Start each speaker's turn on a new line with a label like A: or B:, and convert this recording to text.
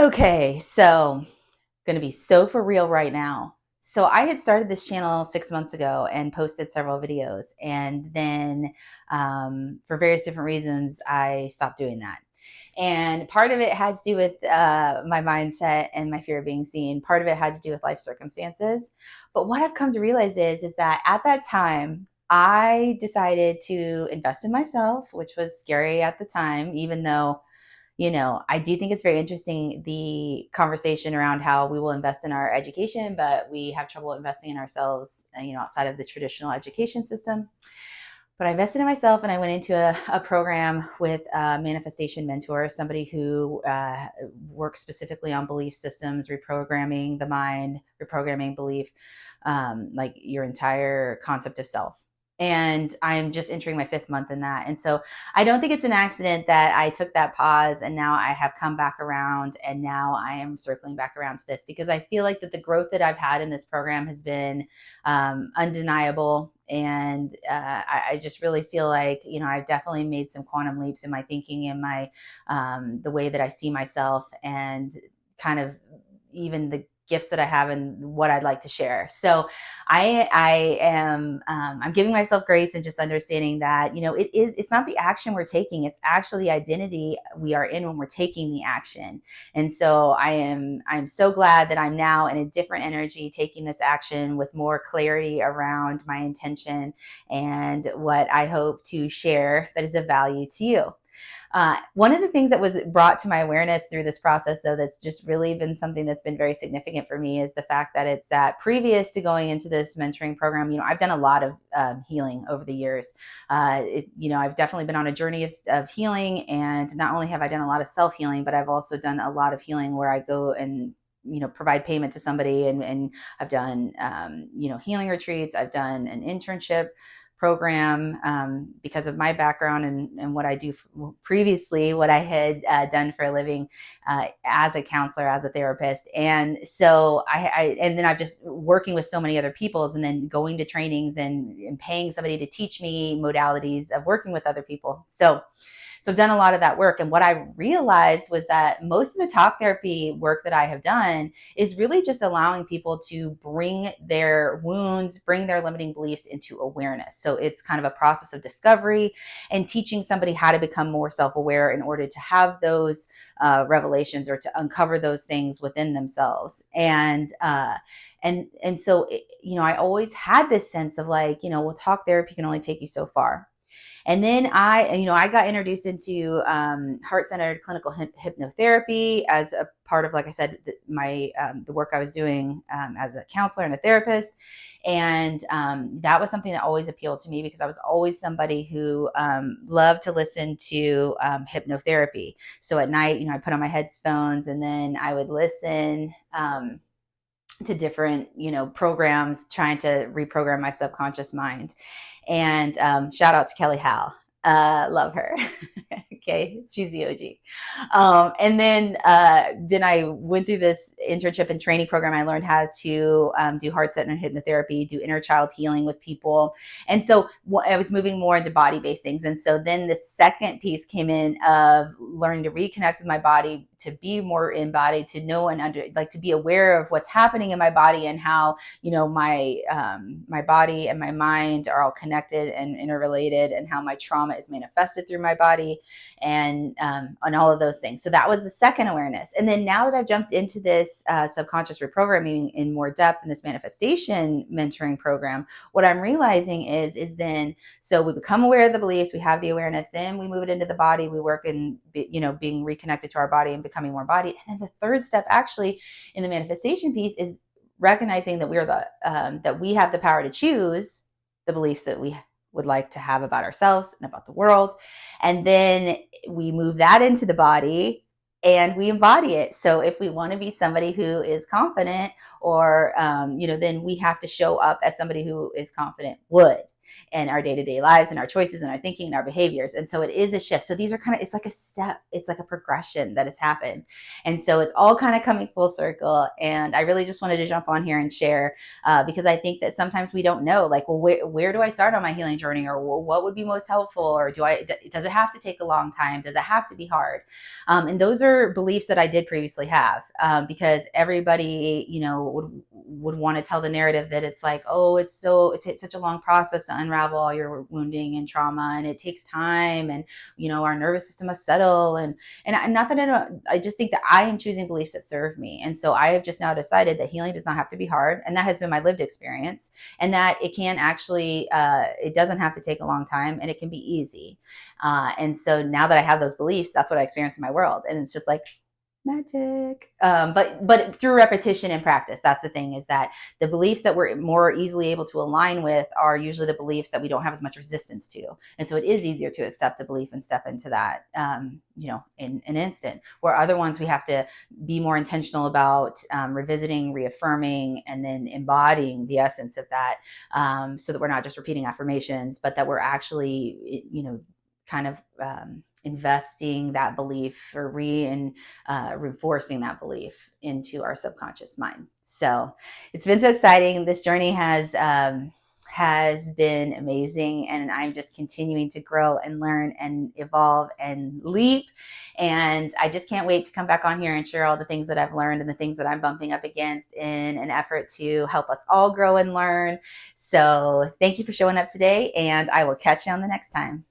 A: Okay, so going to be so for real right now. So I had started this channel 6 months ago and posted several videos, and then for various different reasons, I stopped doing that. And part of it had to do with my mindset and my fear of being seen. Part of it had to do with life circumstances. But what I've come to realize is that at that time, I decided to invest in myself, which was scary at the time, even though I do think it's very interesting the conversation around how we will invest in our education, but we have trouble investing in ourselves, outside of the traditional education system. But I invested in myself and I went into a program with a manifestation mentor, somebody who works specifically on belief systems, reprogramming the mind, reprogramming belief, like your entire concept of self. And I'm just entering my 5th month in that. And so I don't think it's an accident that I took that pause and now I have come back around and now I am circling back around to this because I feel like that the growth that I've had in this program has been undeniable. And I just really feel like, I've definitely made some quantum leaps in my thinking and my the way that I see myself and kind of even the gifts that I have and what I'd like to share. So I am I'm giving myself grace and just understanding that it's not the action we're taking, it's actually the identity we are in when we're taking the action. And so I'm so glad that I'm now in a different energy, taking this action with more clarity around my intention and what I hope to share that is of value to you. One of the things that was brought to my awareness through this process, though, that's just really been something that's been very significant for me is the fact that it's that previous to going into this mentoring program, I've done a lot of healing over the years. I've definitely been on a journey of healing, and not only have I done a lot of self-healing, but I've also done a lot of healing where I go and provide payment to somebody, and I've done healing retreats. I've done an internship program because of my background and what I do previously, what I had done for a living as a counselor, as a therapist. And so and then I've just working with so many other peoples and then going to trainings and paying somebody to teach me modalities of working with other people. So I've done a lot of that work. And what I realized was that most of the talk therapy work that I have done is really just allowing people to bring their wounds, bring their limiting beliefs into awareness. So it's kind of a process of discovery and teaching somebody how to become more self-aware in order to have those revelations or to uncover those things within themselves. And so, I always had this sense of like, well, talk therapy can only take you so far. And then I got introduced into heart-centered clinical hypnotherapy as a part of, like I said, the work I was doing as a counselor and a therapist. And that was something that always appealed to me because I was always somebody who loved to listen to hypnotherapy. So at night, I put on my headphones and then I would listen to different, programs trying to reprogram my subconscious mind. And shout out to Kelly Howe. Love her. Okay, she's the OG. And then I went through this internship and training program. I learned how to do heart-centered hypnotherapy, do inner child healing with people. And so I was moving more into body-based things. And so then the second piece came in of learning to reconnect with my body, to be more embodied, to know and to be aware of what's happening in my body and how, my body and my mind are all connected and interrelated, and how my trauma is manifested through my body and all of those things. So that was the second awareness. And then now that I've jumped into this subconscious reprogramming in more depth in this manifestation mentoring program, what I'm realizing is then, so we become aware of the beliefs, we have the awareness, then we move it into the body, we work in, being reconnected to our body and becoming more embodied. And then the third step actually in the manifestation piece is recognizing that that we have the power to choose the beliefs that we would like to have about ourselves and about the world. And then we move that into the body and we embody it. So if we want to be somebody who is confident, or then we have to show up as somebody who is confident would. in our day-to-day lives and our choices and our thinking and our behaviors. And so it is a shift. So these are kind of, it's like a step, it's like a progression that has happened. And so it's all kind of coming full circle. And I really just wanted to jump on here and share because I think that sometimes we don't know, like, well, where do I start on my healing journey, or what would be most helpful, or does it have to take a long time? Does it have to be hard? And those are beliefs that I did previously have, because everybody, would want to tell the narrative that it's like, oh, it takes such a long process to unravel all your wounding and trauma, and it takes time, and our nervous system must settle, and not that I just think that I am choosing beliefs that serve me. And so I have just now decided that healing does not have to be hard, and that has been my lived experience, and that it can actually, it doesn't have to take a long time, and it can be easy. And so now that I have those beliefs, that's what I experience in my world, and it's just like magic. But through repetition and practice, that's the thing, is that the beliefs that we're more easily able to align with are usually the beliefs that we don't have as much resistance to. And so it is easier to accept a belief and step into that, in an instant, where other ones we have to be more intentional about, revisiting, reaffirming, and then embodying the essence of that, so that we're not just repeating affirmations, but that we're actually, kind of, investing that belief, or reinforcing that belief into our subconscious mind. So it's been so exciting. This journey has been amazing, and I'm just continuing to grow and learn and evolve and leap. And I just can't wait to come back on here and share all the things that I've learned and the things that I'm bumping up against in an effort to help us all grow and learn. So thank you for showing up today, and I will catch you on the next time.